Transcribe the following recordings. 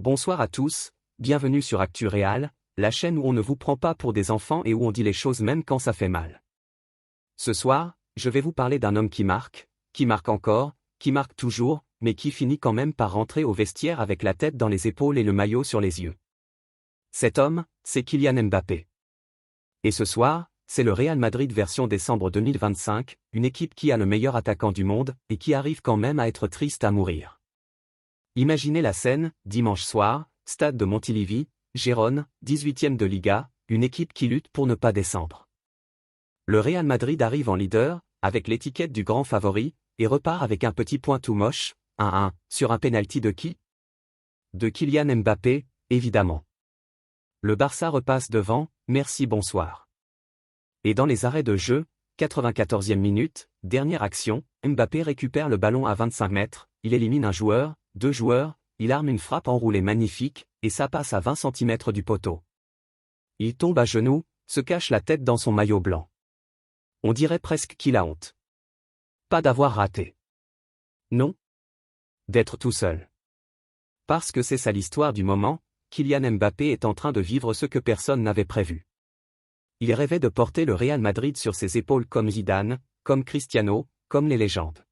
Bonsoir à tous, bienvenue sur Actu Real, la chaîne où on ne vous prend pas pour des enfants et où on dit les choses même quand ça fait mal. Ce soir, je vais vous parler d'un homme qui marque encore, qui marque toujours, mais qui finit quand même par rentrer au vestiaire avec la tête dans les épaules et le maillot sur les yeux. Cet homme, c'est Kylian Mbappé. Et ce soir, c'est le Real Madrid version décembre 2025, une équipe qui a le meilleur attaquant du monde, et qui arrive quand même à être triste à mourir. Imaginez la scène, dimanche soir, stade de Montilivi, Gérone, 18e de Liga, une équipe qui lutte pour ne pas descendre. Le Real Madrid arrive en leader, avec l'étiquette du grand favori, et repart avec un petit point tout moche, 1-1, sur un pénalty de qui? De Kylian Mbappé, évidemment. Le Barça repasse devant, merci bonsoir. Et dans les arrêts de jeu, 94e minute, dernière action, Mbappé récupère le ballon à 25 mètres, il élimine un joueur, 2 joueurs, il arme une frappe enroulée magnifique, et ça passe à 20 cm du poteau. Il tombe à genoux, se cache la tête dans son maillot blanc. On dirait presque qu'il a honte. Pas d'avoir raté. Non. D'être tout seul. Parce que c'est ça l'histoire du moment, Kylian Mbappé est en train de vivre ce que personne n'avait prévu. Il rêvait de porter le Real Madrid sur ses épaules comme Zidane, comme Cristiano, comme les légendes.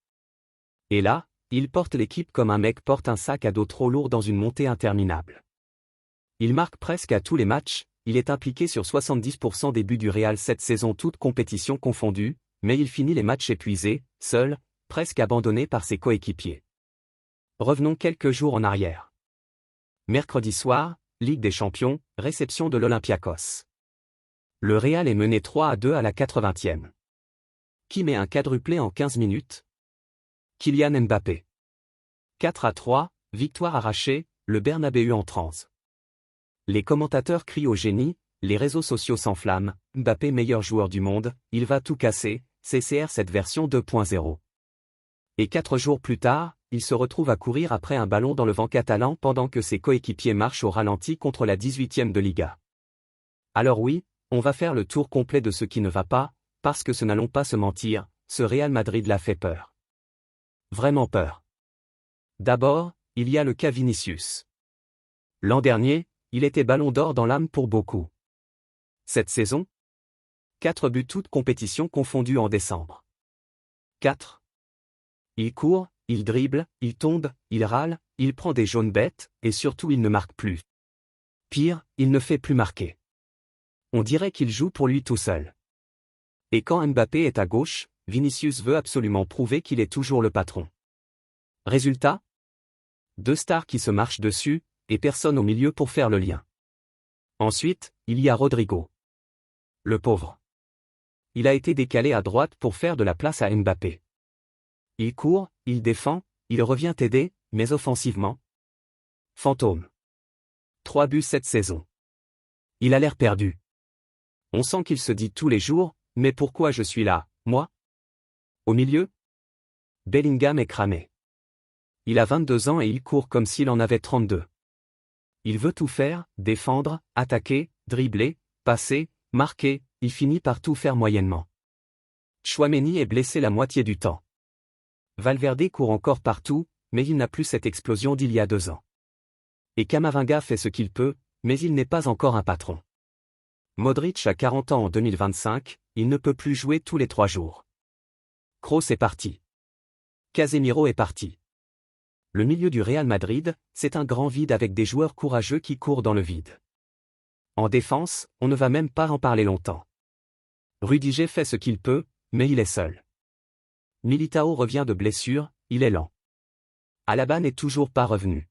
Et là, il porte l'équipe comme un mec porte un sac à dos trop lourd dans une montée interminable. Il marque presque à tous les matchs, il est impliqué sur 70% des buts du Real cette saison toutes compétitions confondues, mais il finit les matchs épuisé, seul, presque abandonné par ses coéquipiers. Revenons quelques jours en arrière. Mercredi soir, Ligue des Champions, réception de l'Olympiakos. Le Real est mené 3-2 à la 80e. Qui met un quadruplé en 15 minutes? Kylian Mbappé. 4-3, victoire arrachée, le Bernabéu en transe. Les commentateurs crient au génie, les réseaux sociaux s'enflamment, Mbappé meilleur joueur du monde, il va tout casser, CCR cette version 2.0. Et 4 jours plus tard, il se retrouve à courir après un ballon dans le vent catalan pendant que ses coéquipiers marchent au ralenti contre la 18e de Liga. Alors oui, on va faire le tour complet de ce qui ne va pas, parce que ce n'allons pas se mentir, ce Real Madrid l'a fait peur. Vraiment peur. D'abord, il y a le cas Vinicius. L'an dernier, il était ballon d'or dans l'âme pour beaucoup. Cette saison, 4 buts toutes compétitions confondues en décembre. 4. Il court, il dribble, il tombe, il râle, il prend des jaunes bêtes, et surtout il ne marque plus. Pire, il ne fait plus marquer. On dirait qu'il joue pour lui tout seul. Et quand Mbappé est à gauche, Vinicius veut absolument prouver qu'il est toujours le patron. Résultat? 2 stars qui se marchent dessus, et personne au milieu pour faire le lien. Ensuite, il y a Rodrigo. Le pauvre. Il a été décalé à droite pour faire de la place à Mbappé. Il court, il défend, il revient aider, mais offensivement. Fantôme. 3 buts cette saison. Il a l'air perdu. On sent qu'il se dit tous les jours, mais pourquoi je suis là, moi? Au milieu? Bellingham est cramé. Il a 22 ans et il court comme s'il en avait 32. Il veut tout faire, défendre, attaquer, dribbler, passer, marquer, il finit par tout faire moyennement. Tchouaméni est blessé la moitié du temps. Valverde court encore partout, mais il n'a plus cette explosion d'il y a 2 ans. Et Camavinga fait ce qu'il peut, mais il n'est pas encore un patron. Modric a 40 ans en 2025, il ne peut plus jouer tous les 3 jours. Kroos est parti. Casemiro est parti. Le milieu du Real Madrid, c'est un grand vide avec des joueurs courageux qui courent dans le vide. En défense, on ne va même pas en parler longtemps. Rudiger fait ce qu'il peut, mais il est seul. Militao revient de blessure, il est lent. Alaba n'est toujours pas revenu.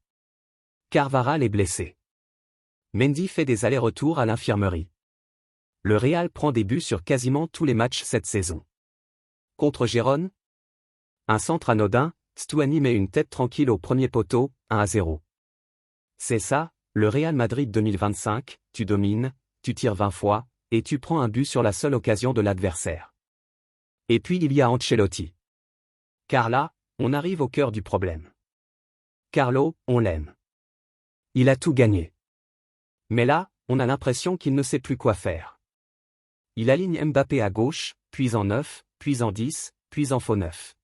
Carvajal est blessé. Mendy fait des allers-retours à l'infirmerie. Le Real prend des buts sur quasiment tous les matchs cette saison. Contre Gérone? Un centre anodin, Stuani met une tête tranquille au premier poteau, 1-0. C'est ça, le Real Madrid 2025, tu domines, tu tires 20 fois, et tu prends un but sur la seule occasion de l'adversaire. Et puis il y a Ancelotti. Car là, on arrive au cœur du problème. Carlo, on l'aime. Il a tout gagné. Mais là, on a l'impression qu'il ne sait plus quoi faire. Il aligne Mbappé à gauche, puis en 9, puis en 10, puis en faux 9.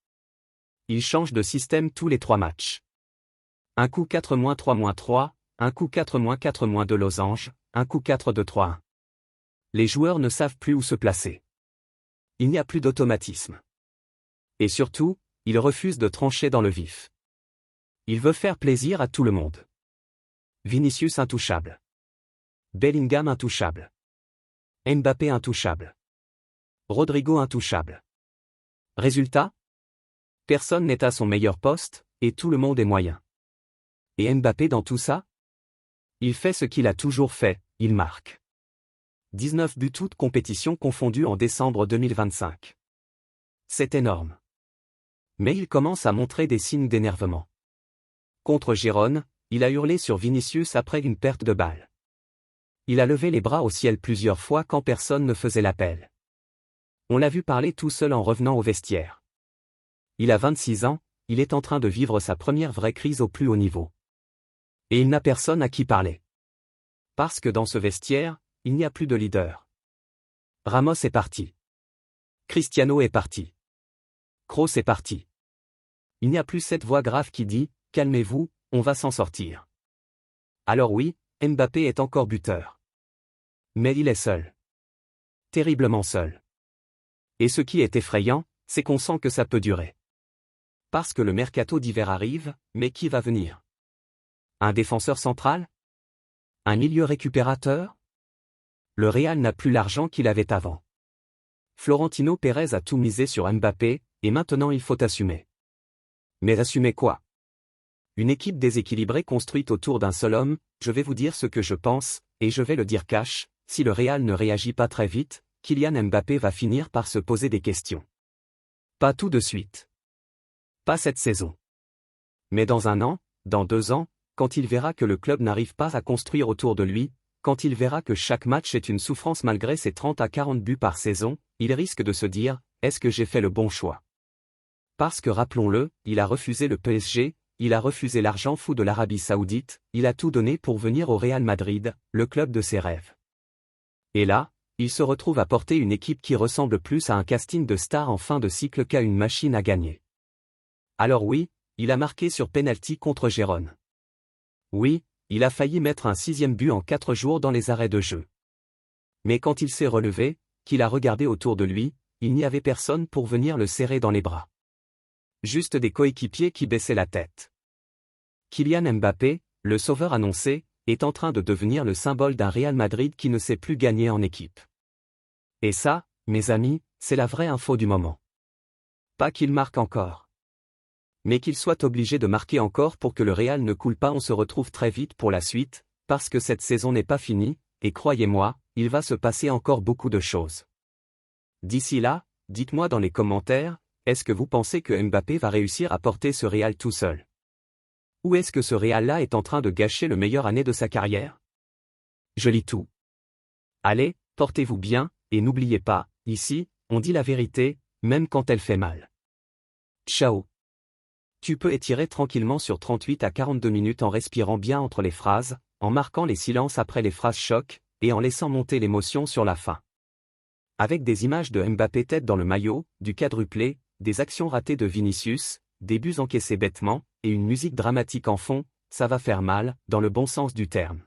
Il change de système tous les 3 matchs. Un coup 4-3-3, un coup 4-4 de losange, un coup 4-2-3-1. Les joueurs ne savent plus où se placer. Il n'y a plus d'automatisme. Et surtout, il refuse de trancher dans le vif. Il veut faire plaisir à tout le monde. Vinicius intouchable. Bellingham intouchable. Mbappé intouchable. Rodrigo intouchable. Résultat? Personne n'est à son meilleur poste, et tout le monde est moyen. Et Mbappé dans tout ça? Il fait ce qu'il a toujours fait, il marque. 19 buts toutes compétitions confondues en décembre 2025. C'est énorme. Mais il commence à montrer des signes d'énervement. Contre Gérone, il a hurlé sur Vinicius après une perte de balle. Il a levé les bras au ciel plusieurs fois quand personne ne faisait l'appel. On l'a vu parler tout seul en revenant au vestiaire. Il a 26 ans, il est en train de vivre sa première vraie crise au plus haut niveau. Et il n'a personne à qui parler. Parce que dans ce vestiaire, il n'y a plus de leader. Ramos est parti. Cristiano est parti. Kroos est parti. Il n'y a plus cette voix grave qui dit « Calmez-vous, on va s'en sortir ». Alors oui, Mbappé est encore buteur. Mais il est seul. Terriblement seul. Et ce qui est effrayant, c'est qu'on sent que ça peut durer. Parce que le mercato d'hiver arrive, mais qui va venir? Un défenseur central? Un milieu récupérateur? Le Real n'a plus l'argent qu'il avait avant. Florentino Pérez a tout misé sur Mbappé, et maintenant il faut assumer. Mais assumer quoi? Une équipe déséquilibrée construite autour d'un seul homme, je vais vous dire ce que je pense, et je vais le dire cash, si le Real ne réagit pas très vite, Kylian Mbappé va finir par se poser des questions. Pas tout de suite. Pas cette saison. Mais dans 1 an, dans 2 ans, quand il verra que le club n'arrive pas à construire autour de lui, quand il verra que chaque match est une souffrance malgré ses 30 à 40 buts par saison, il risque de se dire « Est-ce que j'ai fait le bon choix ?» Parce que rappelons-le, il a refusé le PSG, il a refusé l'argent fou de l'Arabie Saoudite, il a tout donné pour venir au Real Madrid, le club de ses rêves. Et là, il se retrouve à porter une équipe qui ressemble plus à un casting de stars en fin de cycle qu'à une machine à gagner. Alors oui, il a marqué sur penalty contre Gérone. Oui, il a failli mettre un 6e but en 4 jours dans les arrêts de jeu. Mais quand il s'est relevé, qu'il a regardé autour de lui, il n'y avait personne pour venir le serrer dans les bras. Juste des coéquipiers qui baissaient la tête. Kylian Mbappé, le sauveur annoncé, est en train de devenir le symbole d'un Real Madrid qui ne sait plus gagner en équipe. Et ça, mes amis, c'est la vraie info du moment. Pas qu'il marque encore. Mais qu'il soit obligé de marquer encore pour que le Real ne coule pas. On se retrouve très vite pour la suite, parce que cette saison n'est pas finie, et croyez-moi, il va se passer encore beaucoup de choses. D'ici là, dites-moi dans les commentaires, est-ce que vous pensez que Mbappé va réussir à porter ce Real tout seul? Ou est-ce que ce Real-là est en train de gâcher le meilleur année de sa carrière? Je lis tout. Allez, portez-vous bien, et n'oubliez pas, ici, on dit la vérité, même quand elle fait mal. Ciao. Tu peux étirer tranquillement sur 38 à 42 minutes en respirant bien entre les phrases, en marquant les silences après les phrases choc, et en laissant monter l'émotion sur la fin. Avec des images de Mbappé tête dans le maillot, du quadruplé, des actions ratées de Vinicius, des buts encaissés bêtement, et une musique dramatique en fond, ça va faire mal, dans le bon sens du terme.